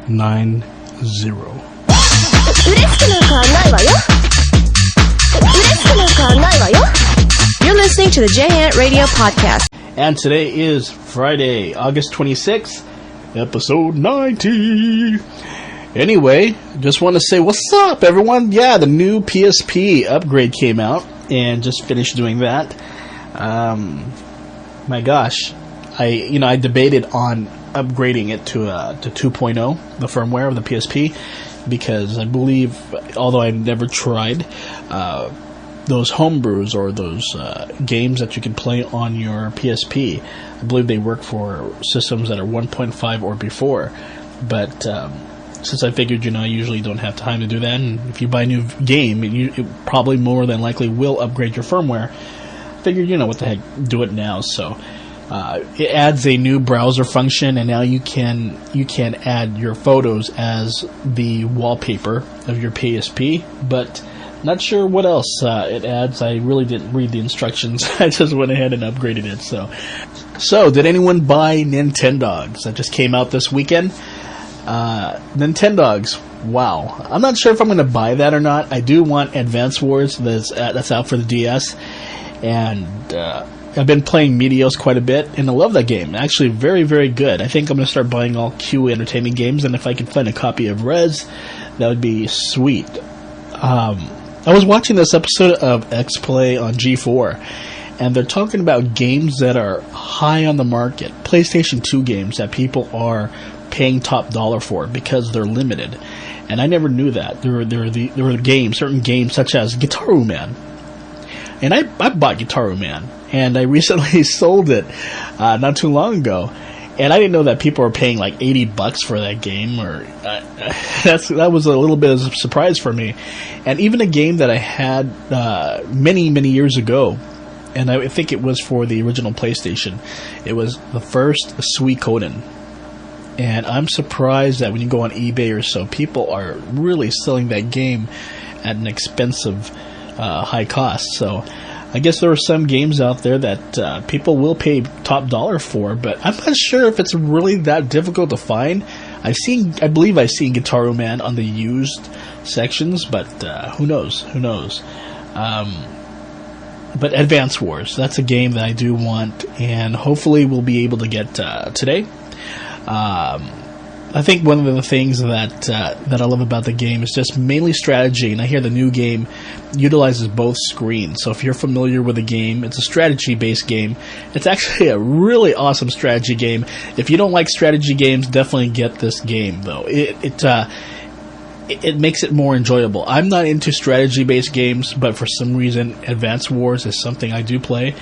You're listening to the JNet Radio Podcast. And today is Friday, August 26th, episode 90. Anyway, just want to say what's up, everyone. Yeah, the new PSP upgrade came out, and just finished doing that. My gosh, I debated on upgrading it to 2.0, the firmware of the PSP, because I believe, although I've never tried those homebrews or those games that you can play on your PSP, I believe they work for systems that are 1.5 or before. But since I figured, I usually don't have time to do that, and if you buy a new game, it probably more than likely will upgrade your firmware. I figured, what the heck, do it now. So it adds a new browser function, and now you can add your photos as the wallpaper of your PSP, but not sure what else it adds. I really didn't read the instructions. I just went ahead and upgraded it. So did anyone buy Nintendogs? That just came out this weekend. Nintendogs. Wow. I'm not sure if I'm going to buy that or not. I do want Advance Wars that's out for the DS, and I've been playing Meteos quite a bit, and I love that game. Actually, very, very good. I think I'm going to start buying all Q Entertainment games, and if I can find a copy of Rez, that would be sweet. I was watching this episode of X-Play on G4, and they're talking about games that are high on the market, PlayStation 2 games that people are paying top dollar for because they're limited. And I never knew that. There were games, certain games such as Guitar Man. And I bought Guitar Man, and I recently sold it not too long ago. And I didn't know that people were paying like $80 for that game, or that was a little bit of a surprise for me. And even a game that I had many, many years ago, and I think it was for the original PlayStation, it was the first Suikoden. And I'm surprised that when you go on eBay or so, people are really selling that game at an expensive high cost. So I guess there are some games out there that people will pay top dollar for, but I'm not sure if it's really that difficult to find. I believe I've seen Guitar Man on the used sections, but who knows? But Advance Wars, that's a game that I do want, and hopefully we'll be able to get today. I think one of the things that I love about the game is just mainly strategy, and I hear the new game utilizes both screens. So if you're familiar with the game, it's a strategy-based game. It's actually a really awesome strategy game. If you don't like strategy games, definitely get this game, though. It makes it more enjoyable. I'm not into strategy-based games, but for some reason, Advance Wars is something I do play.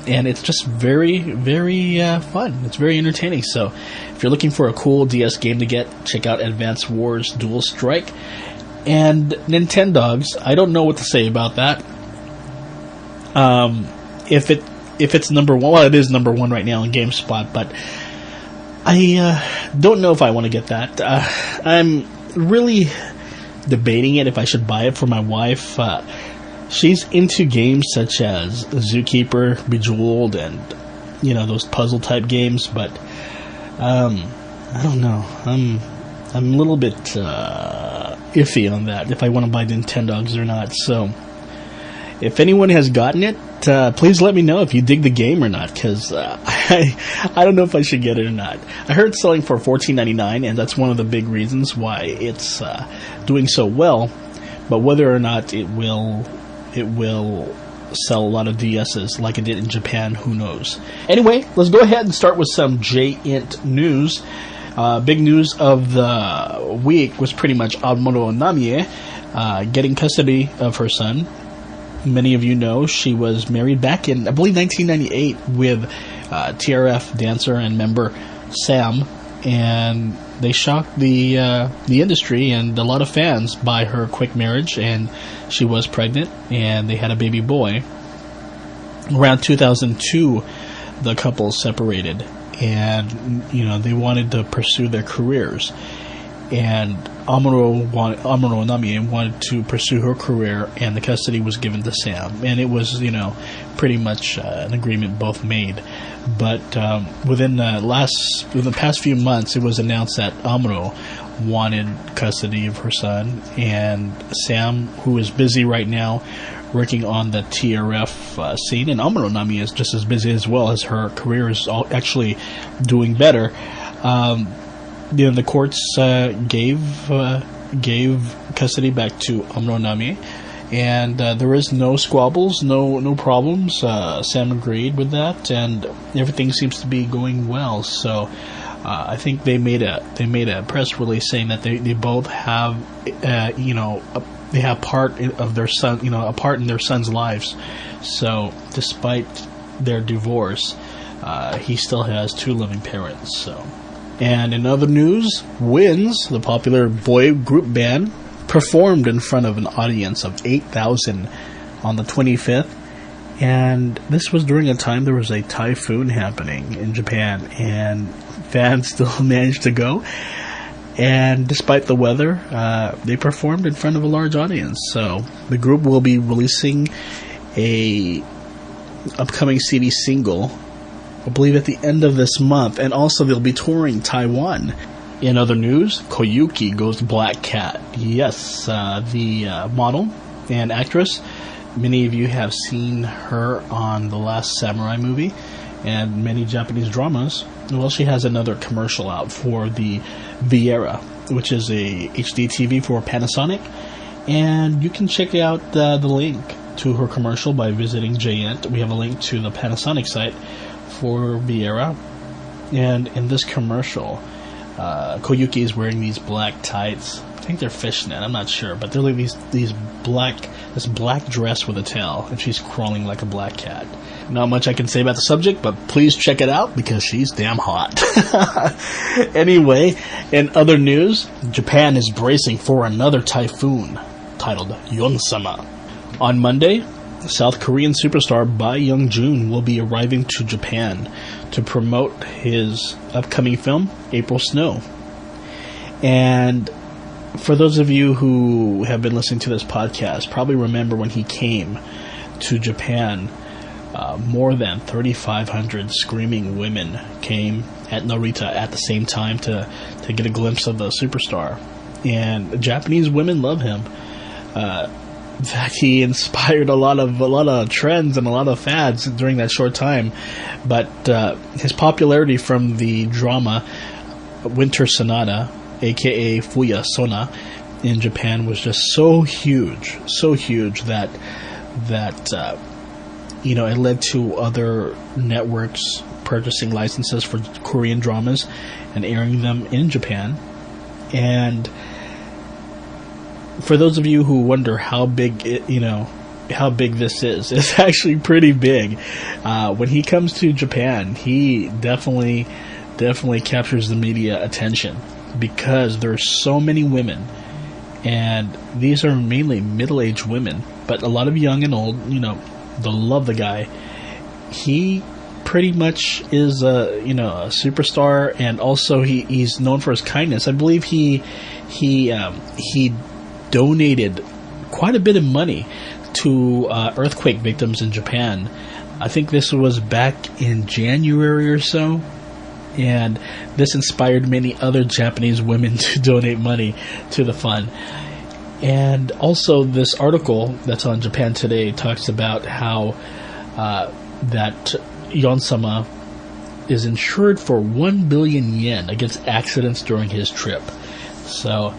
And it's just very, very fun. It's very entertaining. So if you're looking for a cool DS game to get, check out Advance Wars Dual Strike. And Nintendogs, I don't know what to say about that. If it's number one, well, it is number one right now in GameSpot, but I don't know if I want to get that. I'm really debating it if I should buy it for my wife. She's into games such as Zookeeper, Bejeweled, and those puzzle type games, but I don't know. I'm a little bit iffy on that, if I want to buy Nintendogs or not. So if anyone has gotten it, please let me know if you dig the game or not, because I don't know if I should get it or not. I heard it's selling for $14.99, and that's one of the big reasons why it's doing so well. But whether or not it will sell a lot of DSs like it did in Japan, who knows. Anyway, let's go ahead and start with some JENT news. Big news of the week was pretty much Amuro Namie getting custody of her son. Many of you know she was married back in, I believe, 1998 with TRF dancer and member Sam, and they shocked the industry and a lot of fans by her quick marriage, and she was pregnant, and they had a baby boy. Around 2002, the couple separated, and they wanted to pursue their careers. And Amuro Namie wanted to pursue her career, and the custody was given to Sam. And it was, pretty much an agreement both made. But within the past few months, it was announced that Amuro wanted custody of her son, and Sam, who is busy right now working on the TRF scene, and Amuro Nami is just as busy as well, as her career is actually doing better. The courts gave custody back to Amuro Nami, and there is no squabbles, no problems. Sam agreed with that, and everything seems to be going well. So I think they made a press release saying that they both have they have part of their son, a part in their son's lives. So despite their divorce, he still has two living parents. So. And in other news, Wins, the popular boy group band, performed in front of an audience of 8,000 on the 25th. And this was during a time there was a typhoon happening in Japan, and fans still managed to go. And despite the weather, they performed in front of a large audience. So the group will be releasing a upcoming CD single, I believe at the end of this month, and also they'll be touring Taiwan. In other news, Koyuki goes Black Cat. Yes, the model and actress. Many of you have seen her on The Last Samurai movie and many Japanese dramas. Well, she has another commercial out for the Viera, which is a HD TV for Panasonic. And you can check out the link to her commercial by visiting JENT. We have a link to the Panasonic site for Viera. And in this commercial, Koyuki is wearing these black tights. I think they're fishnet, I'm not sure, but they're like this black dress with a tail, and she's crawling like a black cat. Not much I can say about the subject, but please check it out because she's damn hot. Anyway, in other news, Japan is bracing for another typhoon titled Yonsama. On Monday, South Korean superstar Bae Young-joon will be arriving to Japan to promote his upcoming film, April Snow. And for those of you who have been listening to this podcast, probably remember when he came to Japan, more than 3,500 screaming women came at Narita at the same time to get a glimpse of the superstar. And Japanese women love him. In fact, he inspired a lot of trends and a lot of fads during that short time. But his popularity from the drama Winter Sonata, aka Fuya Sona, in Japan was just so huge that it led to other networks purchasing licenses for Korean dramas and airing them in Japan. And for those of you who wonder how big this is, it's actually pretty big. When he comes to Japan, he definitely captures the media attention because there's so many women, and these are mainly middle-aged women, but a lot of young and old, they'll love the guy. He pretty much is a superstar, and also he's known for his kindness. I believe he donated quite a bit of money to earthquake victims in Japan. I think this was back in January or so, and this inspired many other Japanese women to donate money to the fund. And also this article that's on Japan Today talks about how that Yonsama is insured for 1 billion yen against accidents during his trip. So,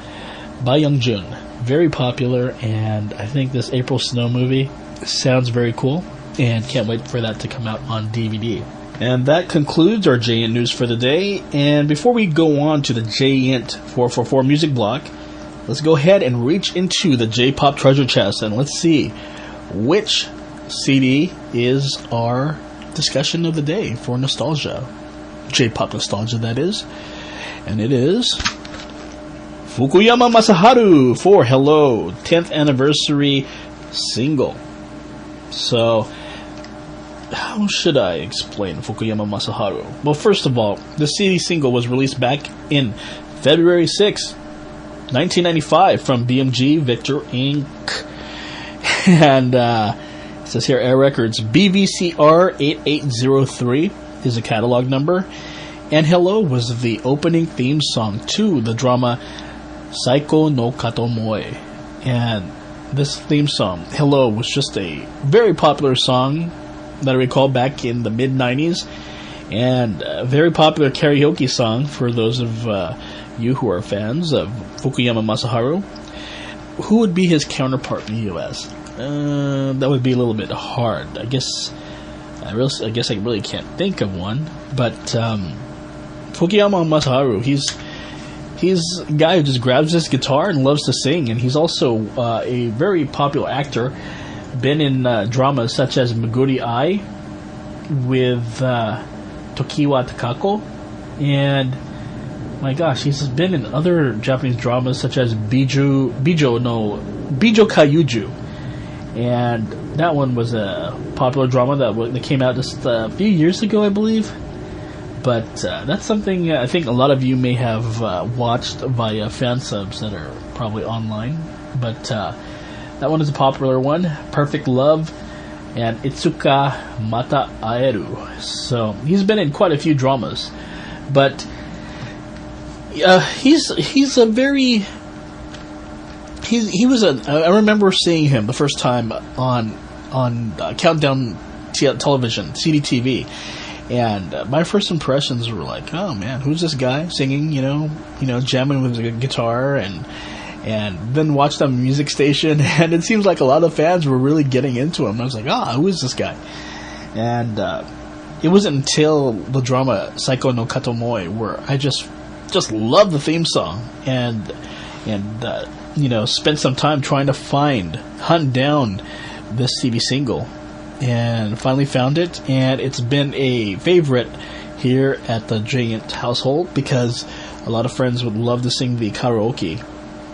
Bae Young-joon, very popular, and I think this April Snow movie sounds very cool, and can't wait for that to come out on DVD. And that concludes our JENT news for the day. And before we go on to the JENT 444 music block, let's go ahead and reach into the J-Pop treasure chest, and let's see which CD is our discussion of the day for nostalgia. J-Pop nostalgia, that is. And it is Fukuyama Masaharu for Hello, 10th anniversary single. So, how should I explain Fukuyama Masaharu? Well, first of all, the CD single was released back in February 6, 1995 from BMG Victor Inc. And it says here, Air Records BVCR 8803 is a catalog number. And Hello was the opening theme song to the drama Saiko no Katomoe. And this theme song, Hello, was just a very popular song that I recall back in the mid-90s, and a very popular karaoke song for those of you who are fans of Fukuyama Masaharu. Who would be his counterpart in the U.S.? That would be a little bit hard. I guess I really can't think of one. But Fukuyama Masaharu, he's a guy who just grabs his guitar and loves to sing, and he's also a very popular actor. Been in dramas such as Meguri Ai with Tokiwa Takako, and my gosh, he's been in other Japanese dramas such as Bijo Kayuju, and that one was a popular drama that came out just a few years ago, I believe. But that's something I think a lot of you may have watched via fan subs that are probably online. But that one is a popular one. Perfect Love and Itsuka Mata Aeru. So he's been in quite a few dramas. But he's a very... He was I remember seeing him the first time on Countdown Television, CDTV. And my first impressions were like, oh man, who's this guy singing, jamming with a guitar, and then watched on a music station, and it seems like a lot of fans were really getting into him. I was like, who is this guy? And it wasn't until the drama Saiko no Katomoe where I just loved the theme song, and spent some time trying to hunt down this CD single. And finally found it, and it's been a favorite here at the Giant household because a lot of friends would love to sing the karaoke.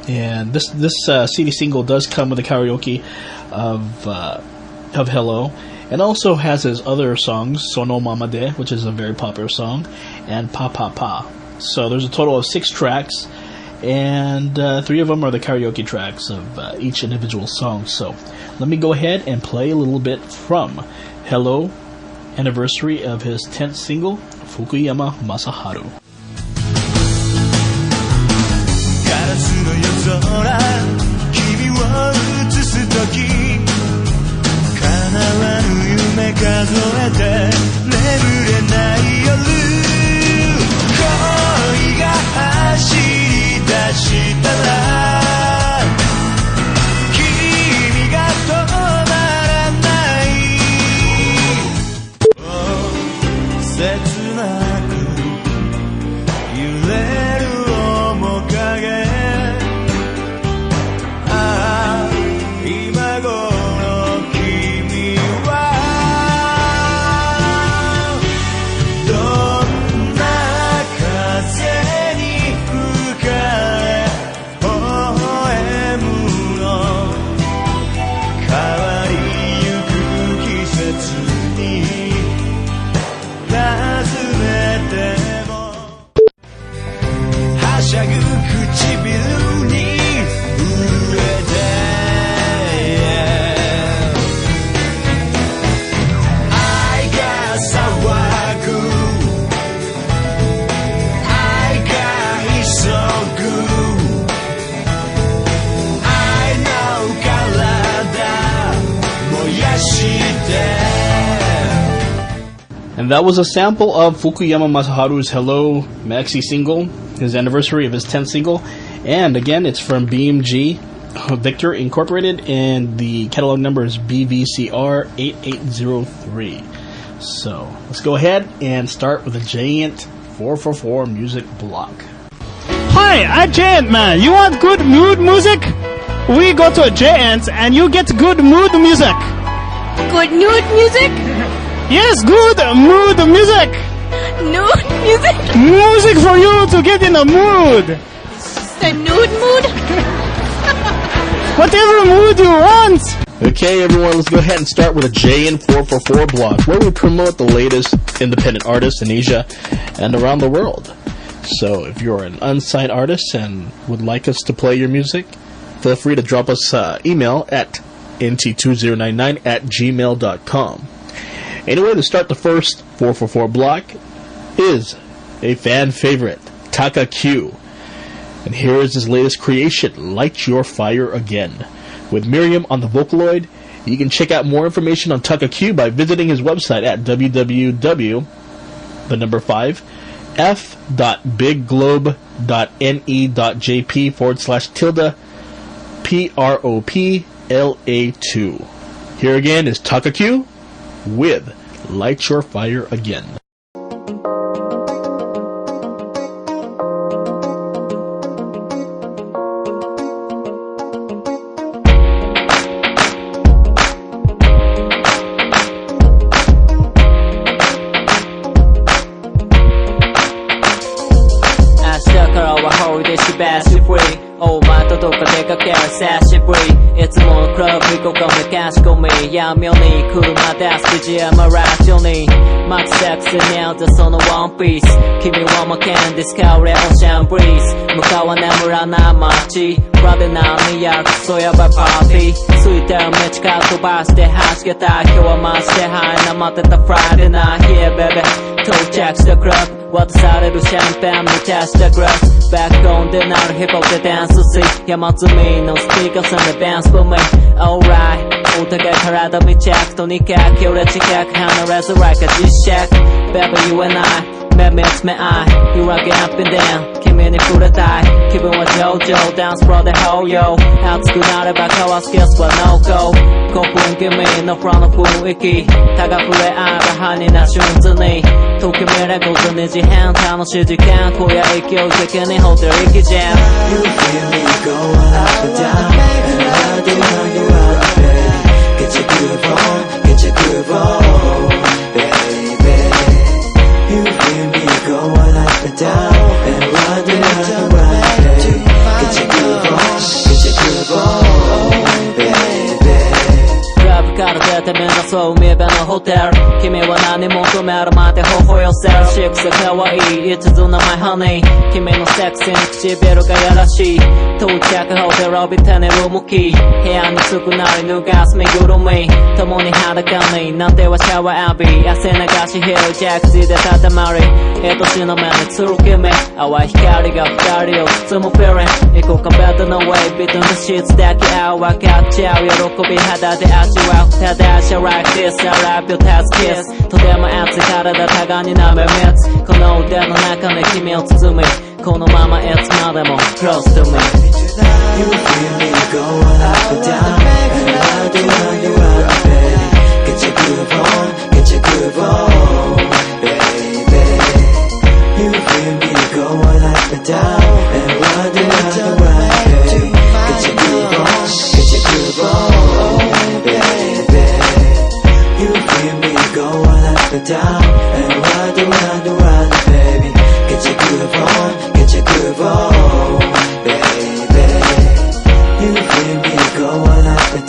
And this CD single does come with a karaoke of Hello, and also has his other songs, Sono Mama De, which is a very popular song, and Pa Pa Pa. So there's a total of 6 tracks, and 3 of them are the karaoke tracks of each individual song. So let me go ahead and play a little bit from Hello, anniversary of his 10th single, Fukuyama Masaharu. ガラスの夜空君を映す時叶わぬ夢数えて眠れない夜恋が走り出したら君が止まらない切なく揺れる面影今頃君はどんな風に吹かれ微笑むの変わりゆく季節に尋ねてもはしゃぐ唇に震えて愛が騒ぐ愛が急ぐ愛の体燃やして And that was a sample of Fukuyama Masaharu's Hello maxi single, his anniversary of his 10th single. And again, it's from BMG Victor Incorporated, and the catalog number is BVCR 8803. So let's go ahead and start with a Giant 444 music block. Hi, I'm Giant Man. You want good mood music? We go to Giant and you get good mood music. Good nude music? Yes, good mood music. Nude music? Music for you to get in the mood. The nude mood? Whatever mood you want. Okay, everyone, let's go ahead and start with a JN444 block, where we promote the latest independent artists in Asia and around the world. So if you're an unsigned artist and would like us to play your music, feel free to drop us email at nt2099@gmail.com. Anyway, to start the first 444 block is a fan favorite, Taka Q. And here is his latest creation, Light Your Fire Again. With Miriam on the Vocaloid, you can check out more information on Taka-Q by visiting his website at www.bigglobe.ne.jp/PROPLA2. Here again is Taka-Q with Light Your Fire Again. お前とどっか出かける久しぶりいつものクラブ行こうかめかし込み闇夜に車出す BGM ラジオにマックセックスに合うぜそのワンピース君は負けんディスカウレオーシャンブリーズ向かわ眠らない街裏で何やるクソやばいパーティーついてる道から飛ばして弾けた今日はマジでハイな待ってたフライデーナイト Yeah baby 到着したクラブ渡されるシャンペン満たしたグラスバックオンでなるヒップホップでダンスし山積みのスピーカーさんでダンス for me Alright お互い体密着とにかく距離近く離れず like a G-Shack Baby you and I 目見つめ合い You rockin' up and down 君に触れたい気分は上々ダンスプロで Hold yo 熱くなれば交わすキスは No go 興奮気味のフロンの雰囲気たが触れ合えばハニーな瞬時にときめれ午前2時半楽しい時間今夜勢い的にホテル行きじゃん You feel me going up and down And how do you are baby Get your groove on, get your groove on Baby You feel me going up and down And how do you are baby Get your groove on, get your groove on Baby クラブから出て目指そう海辺のホテル君は何求めるまで頬寄せるシックスかわいい一途なマイハニー君のセクシーに唇がやらしい到着ホテル帯びてねルームキー部屋に着くなり脱がす身ぐるみ共に裸になってはシャワー浴び汗流しヒールジャックジでたたまり愛しの目につる君淡い光が二人を包むフィーリン行こうかベッドの上ビートのシーツ抱き合う分かっちゃう喜び肌で味わうただしゃ like this I love you task kiss とても熱い体互いに舐め密この腕の中に君を包みこのままいつまでも close to me You feel me going up and down And how do you are baby Get your groove on, get your groove on Baby You feel me going up and down And how do you are baby Get your groove on, get your groove on Baby You feel me going up and down And how do you are baby Get your groove on, get your groove on Baby You feel me going up and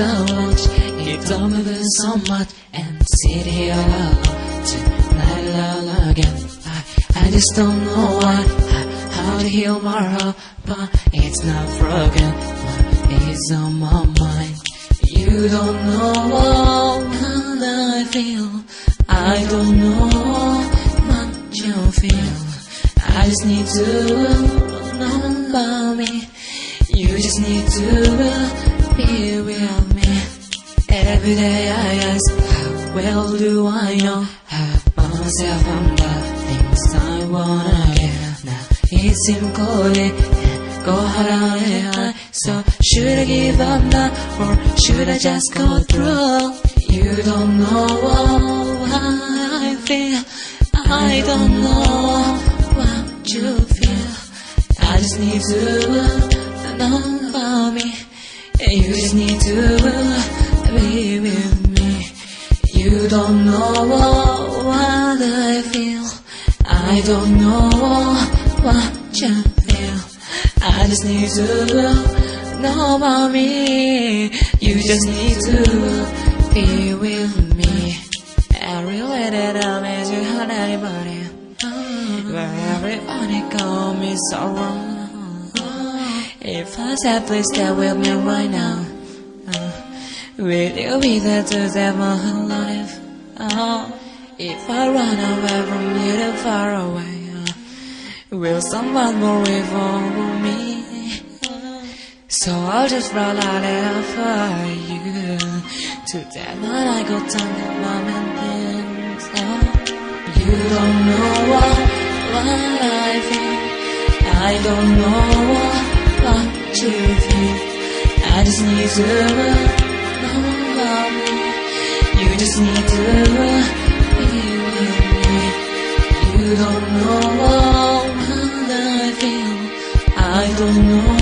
the watch, it don't move so much, and sit here alone tonight all again. I just don't know why, how to heal my heart, but it's not broken, it's on my mind. You don't know how I feel, I don't know what you feel. I just need to know about me. You just need to be with me. Every day I ask, how well do I know about myself and the things I wanna get? Now it seems cold, go hard. So should I give up now, or should I just go through? You don't know how I feel, I don't know what you feel. I just need to know about me. You just need to be with me. You don't know what I feel, I don't know what you feel. I just need to know about me. You just need to be with me. I really don't miss you on anybody, where everybody call me so wrong. If I said please stay with me right now, will you be there to save my whole life? If I run away from you too far away, will someone more wait for me? So I'll just roll out it for you. Today night I go down the moment things. You don't know what I feel, I don't know what you feel. I just need to know about me. You just need to be with me. You don't know what I feel, I don't know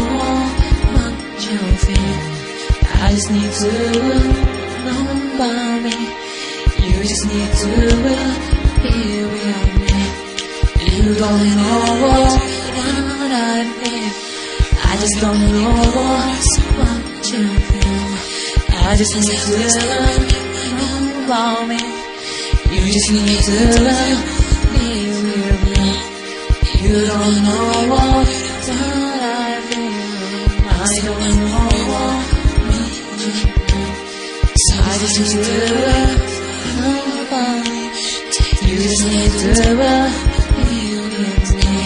what you feel. I just need to know about me. You just need to be with me. You don't know what I feel, I just don't know what you feel. I just need to know about me. You just need to be with me. You don't know what I feel, I don't know what you feel. So I just need to know about me. You just need to be with me.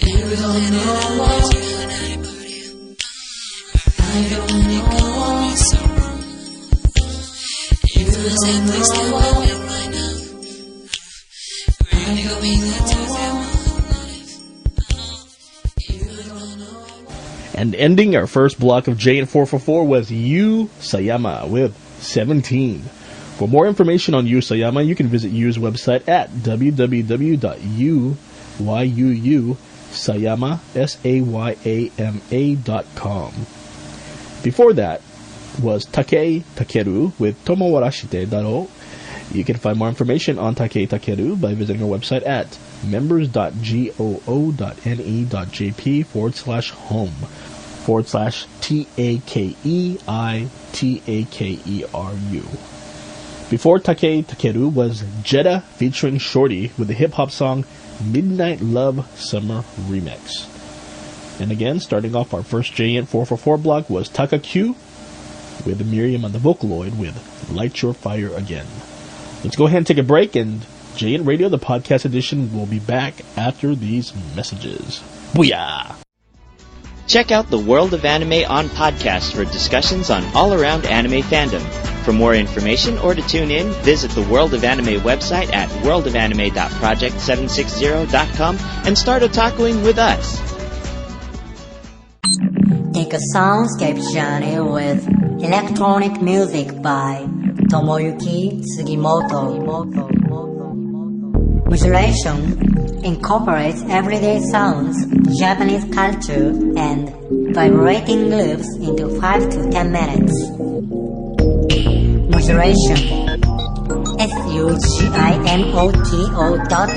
You don't know what I don't know what you don't know what I don't know. And ending our first block of JN444 was Yu Sayama with 17. For more information on Yu Sayama, you can visit Yu's website at www.sayama.com. Before that was Takei Takeru with Tomowarashite Daro. You can find more information on Takei Takeru by visiting our website at members.goo.ne.jp/home/TAKEITAKERU. Before Takei Takeru was Jeddah featuring Shorty with the hip-hop song Midnight Love Summer Remix. And again, starting off our first JN444 block was Taka Q with Miriam on the Vocaloid with Light Your Fire Again. Let's go ahead and take a break, and JN Radio, the podcast edition, will be back after these messages. Booyah! Check out the World of Anime on podcast for discussions on all-around anime fandom. For more information or to tune in, visit the World of Anime website at worldofanime.project760.com and start otakuing with us. Take a soundscape journey with electronic music by Tomoyuki Sugimoto. Modulation incorporates everyday sounds, Japanese culture, and vibrating loops into 5 to 10 minutes. Modulation SUGIMOTO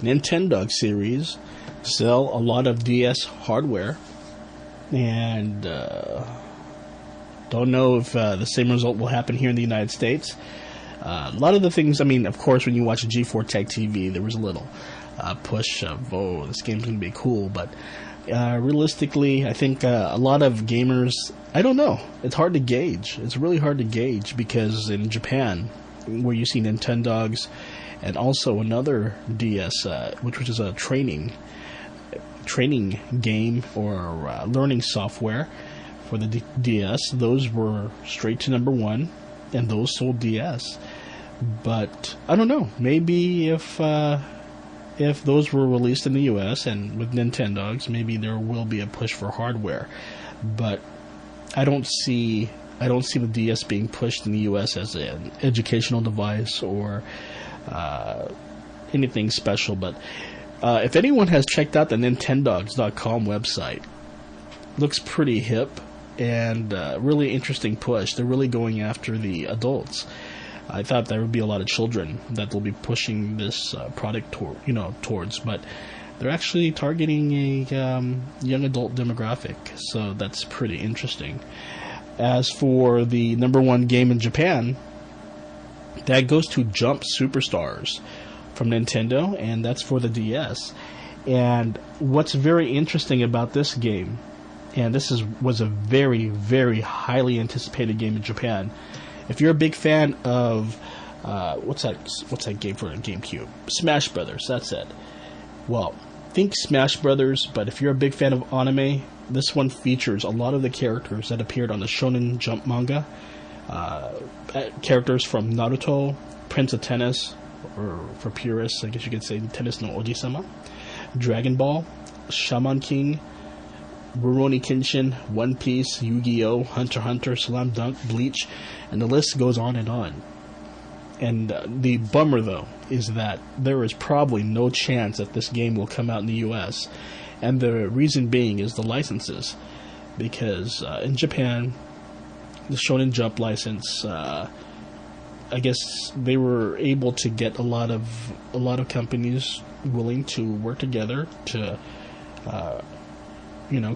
Nintendogs series sell a lot of DS hardware, and don't know if the same result will happen here in the United States. A lot of the things, I mean, of course, when you watch a G4 Tech TV, there was a little push of, oh, this game's going to be cool, but realistically, I think a lot of gamers, I don't know, it's hard to gauge. It's really hard to gauge because in Japan, where you see Nintendogs and also another DS, which is a training game or learning software for the DS, those were straight to number one, and those sold DS. But I don't know, maybe if those were released in the US and with Nintendogs, maybe there will be a push for hardware. But I don't see the DS being pushed in the US as an educational device or anything special. But if anyone has checked out the Nintendogs.com website, looks pretty hip and really interesting push. They're really going after the adults. I thought there would be a lot of children that they'll be pushing this product towards, but they're actually targeting a young adult demographic, so that's pretty interesting. As for the number one game in Japan, that goes to Jump Superstars from Nintendo, and that's for the DS. And what's very interesting about this game, and this was a very, very highly anticipated game in Japan. If you're a big fan of what's that game for GameCube? Smash Brothers. That's it. Well, think Smash Brothers, but if you're a big fan of anime, this one features a lot of the characters that appeared on the Shonen Jump manga. Characters from Naruto, Prince of Tennis, or for purists, I guess you could say Tennis no Oji-sama, Dragon Ball, Shaman King, Rurouni Kenshin, One Piece, Yu-Gi-Oh!, Hunter x Hunter, Slam Dunk, Bleach, and the list goes on and on. And the bummer, though, is that there is probably no chance that this game will come out in the US. And the reason being is the licenses. Because in Japan, the Shonen Jump license, I guess they were able to get a lot of companies willing to work together to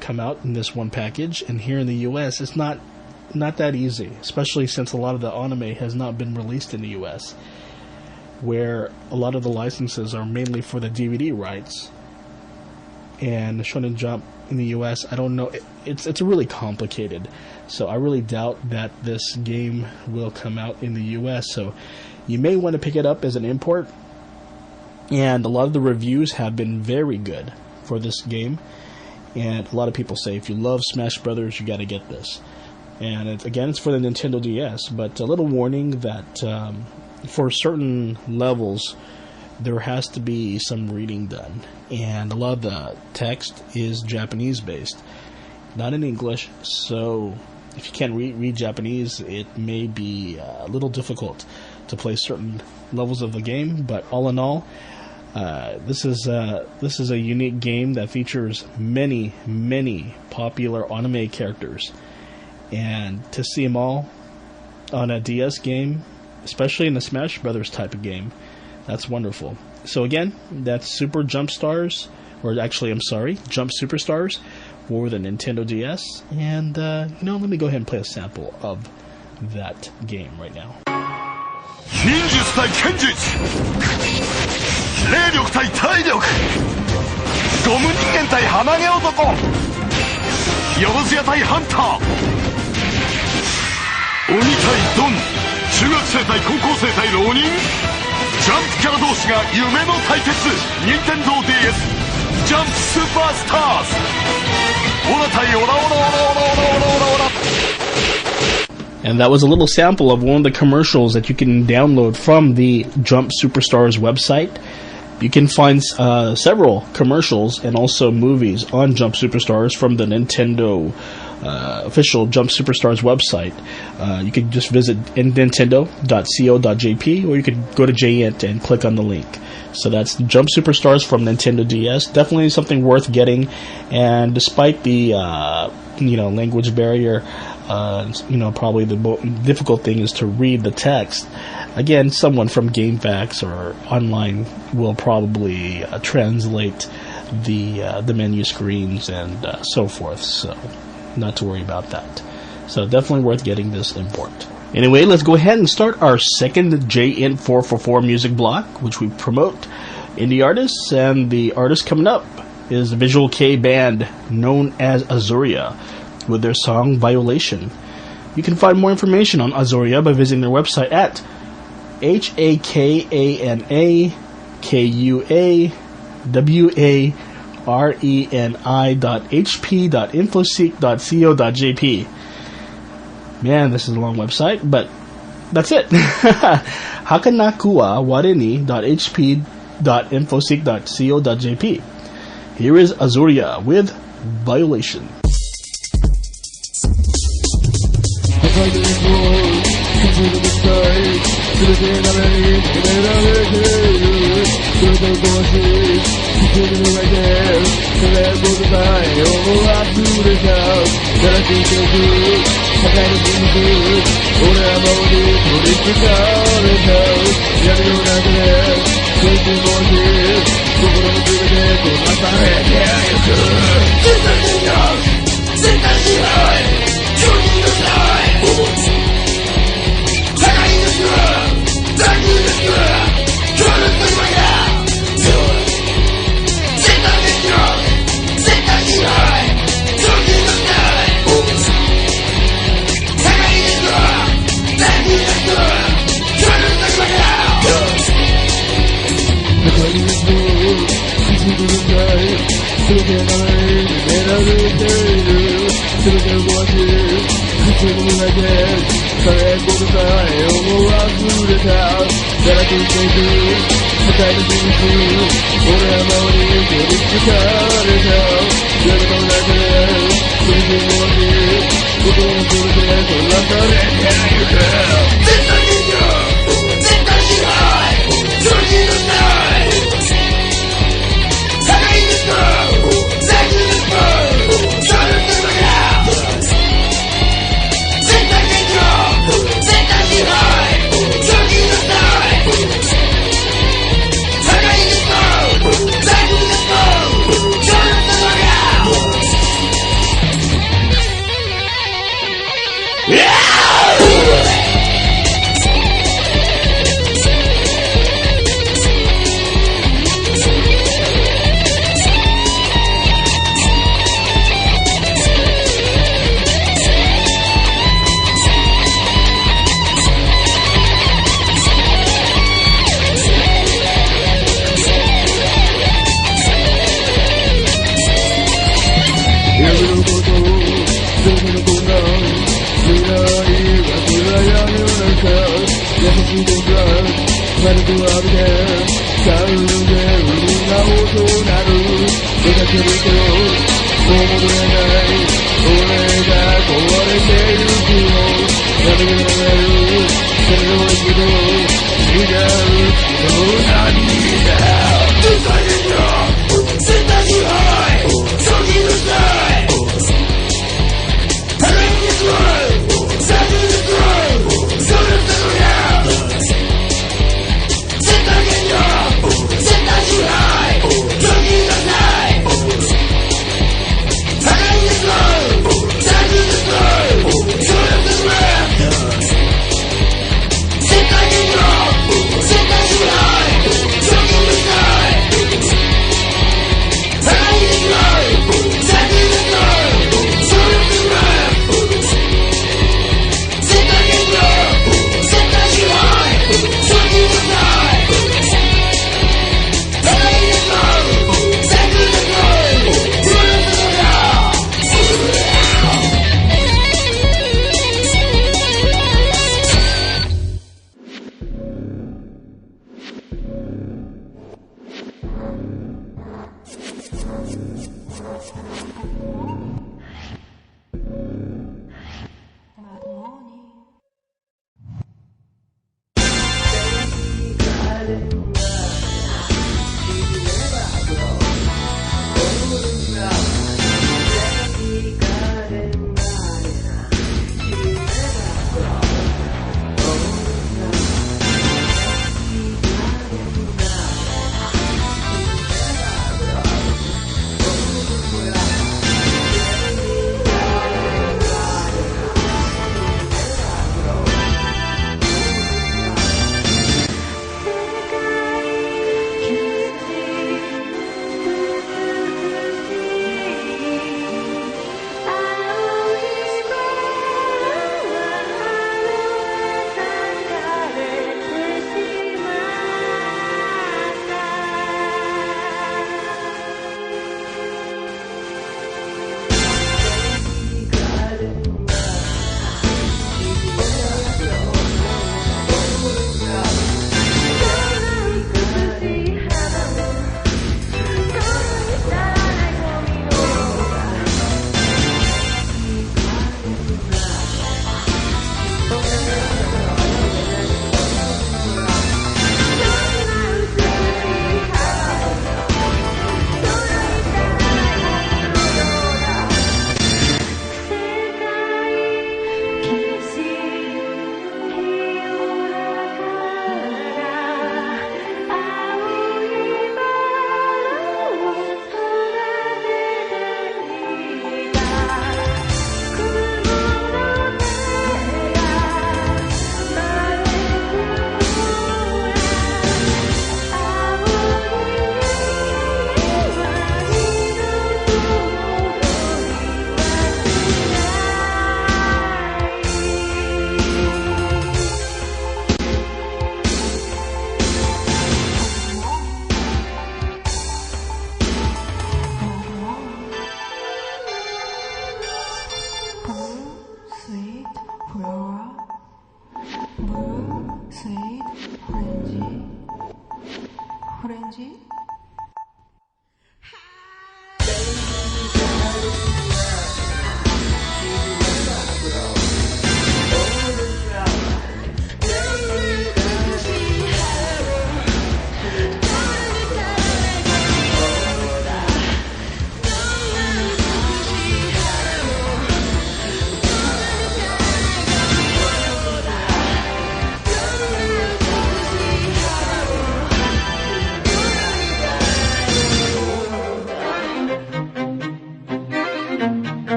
come out in this one package. And here in the US, it's not that easy, especially since a lot of the anime has not been released in the US, where a lot of the licenses are mainly for the DVD rights. And the Shonen Jump in the US, I don't know, it's really complicated. So I really doubt that this game will come out in the US. So you may want to pick it up as an import. And a lot of the reviews have been very good for this game. And a lot of people say, if you love Smash Brothers, you got to get this. And it's for the Nintendo DS, but a little warning that for certain levels, there has to be some reading done. And a lot of the text is Japanese-based, not in English. So if you can't read Japanese, it may be a little difficult to play certain levels of the game. But all in all, this is a unique game that features many, many popular anime characters, and to see them all on a DS game, especially in the Smash Brothers type of game, that's wonderful. So again, that's Jump Superstars for the Nintendo DS, and let me go ahead and play a sample of that game right now. 忍術対剣術、霊力対体力、ゴム人間対鼻毛男、よろずや対ハンター、鬼対ドン、中学生対高校生対浪人、ジャンプキャラ同士が夢の対決、任天堂 DS ジャンプスーパースターズ、オラ対オラオラオラオラオラオラオラオラ。 And that was a little sample of one of the commercials that you can download from the Jump Superstars website. You can find several commercials and also movies on Jump Superstars from the Nintendo official Jump Superstars website. You could just visit nintendo.co.jp, or you could go to JENT and click on the link. So that's Jump Superstars from Nintendo DS. Definitely something worth getting. And despite the language barrier, probably the difficult thing is to read the text. Again, someone from GameFAQs or online will probably translate the menu screens and so forth, so not to worry about that. So definitely worth getting this import. Anyway, let's go ahead and start our second JINT 444 music block, which we promote indie artists, and the artist coming up is a Visual K band known as Azuria with their song Violation. You can find more information on Azuria by visiting their website at hakanawareni.hp.infoseek.co.jp. Man, this is a long website, but that's it. hakanawareni.hp.infoseek.co.jp. Here is Azuria with Violation.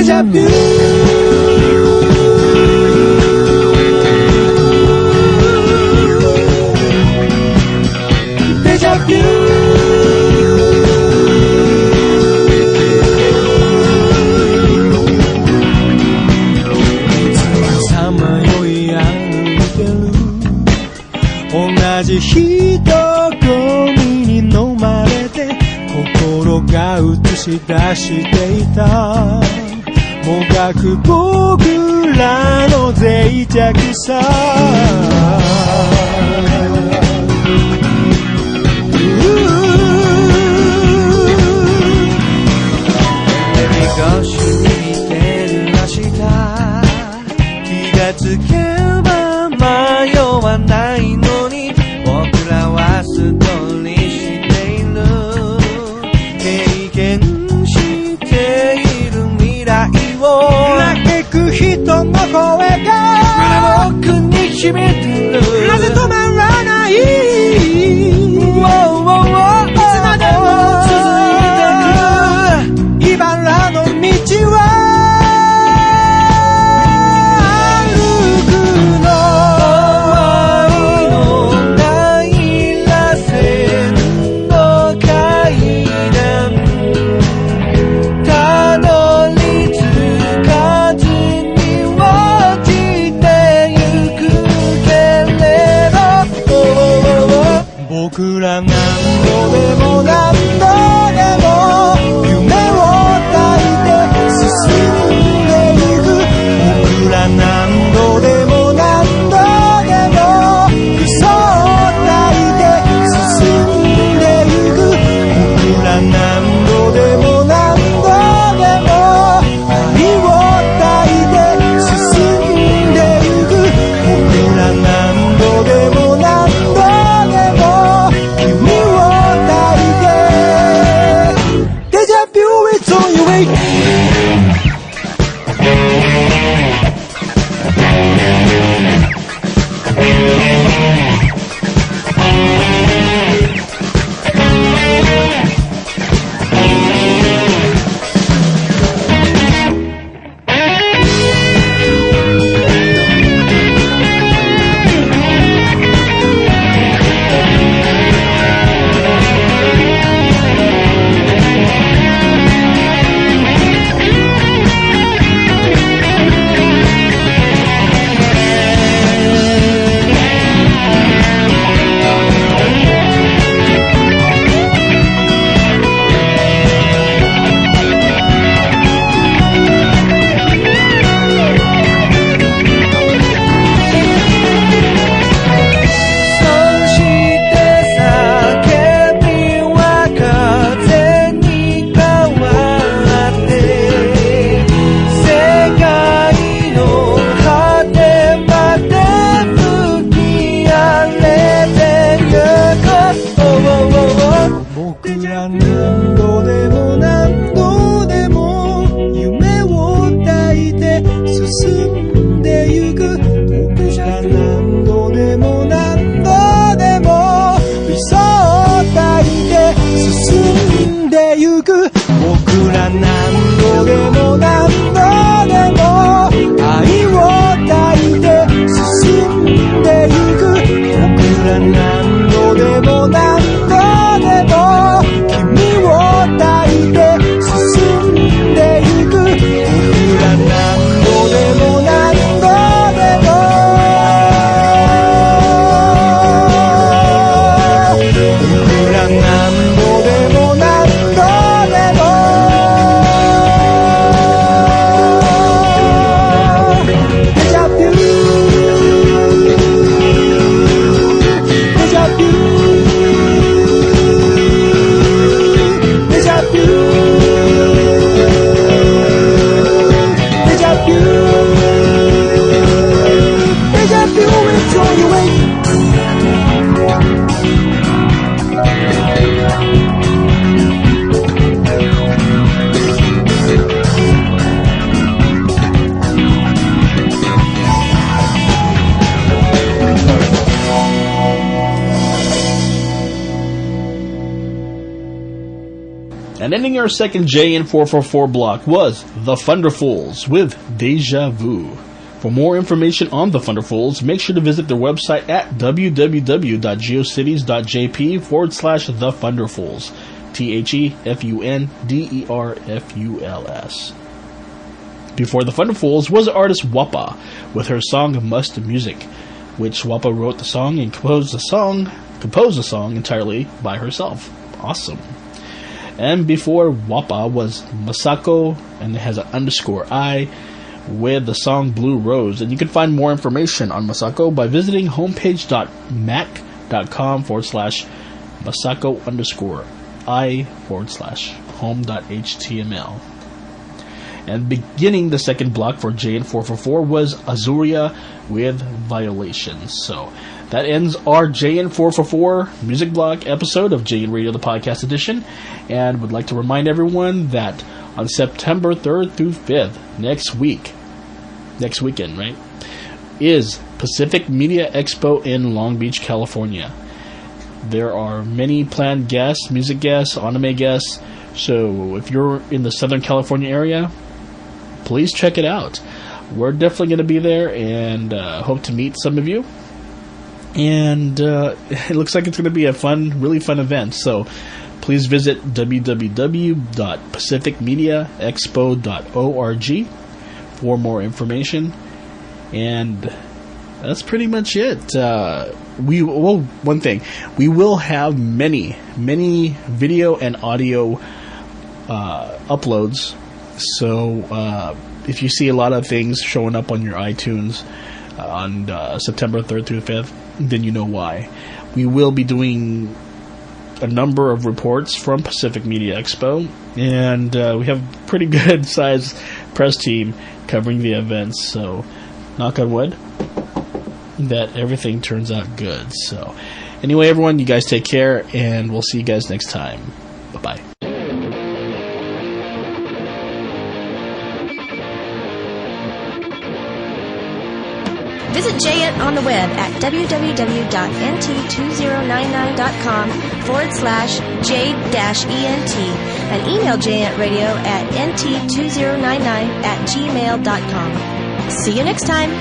ジャビューデジャビューさまよい歩いてる同じ人混みに飲まれて心が映し出していたもがく僕らの脆弱さ少し見てる明日気がつけば迷わないのに僕らは素通りしている経験している未来を嘆く人の声が僕に響いてるなぜ止まらないいつまでも続いてく茨の道は僕ら何度でも何度でも夢を抱いて進んでいく僕ら何度でも何度でも嘘を抱いて進んでいく僕ら何度でも何度でも愛を抱いて進んでいく僕ら何度でも何度でも君を抱いてデジャビュー It's on your way And ending our second JN444 block was The Thunderfuls with Deja Vu. For more information on The Thunderfuls, make sure to visit their website at www.geocities.jp/The Thunderfuls. TheFunderfuls. Before The Thunderfuls was artist Wappa with her song Must Music, which Wappa wrote the song and composed the song entirely by herself. Awesome. And before Wappa was Masako, and it has an _I, with the song Blue Rose. And you can find more information on Masako by visiting homepage.mac.com/Masako_I/home.html. And beginning the second block for JN444 was Azuria with Violations. So that ends our JN444 music block episode of JN Radio, the podcast edition. And would like to remind everyone that on September 3rd through 5th, next weekend, right, is Pacific Media Expo in Long Beach, California. There are many planned guests, music guests, anime guests. So if you're in the Southern California area, please check it out. We're definitely going to be there and hope to meet some of you. And it looks like it's going to be a really fun event. So please visit www.pacificmediaexpo.org for more information. And that's pretty much it. One thing, we will have many video and audio uploads. So if you see a lot of things showing up on your iTunes on September 3rd through 5th, then you know why. We will be doing a number of reports from Pacific Media Expo, and we have a pretty good sized press team covering the events, so knock on wood that everything turns out good. So anyway, everyone, you guys take care, and we'll see you guys next time. Bye-bye. Visit JN on the web at www.nt2099.com/J-ENT and email JNradio at nt2099@gmail.com. See you next time.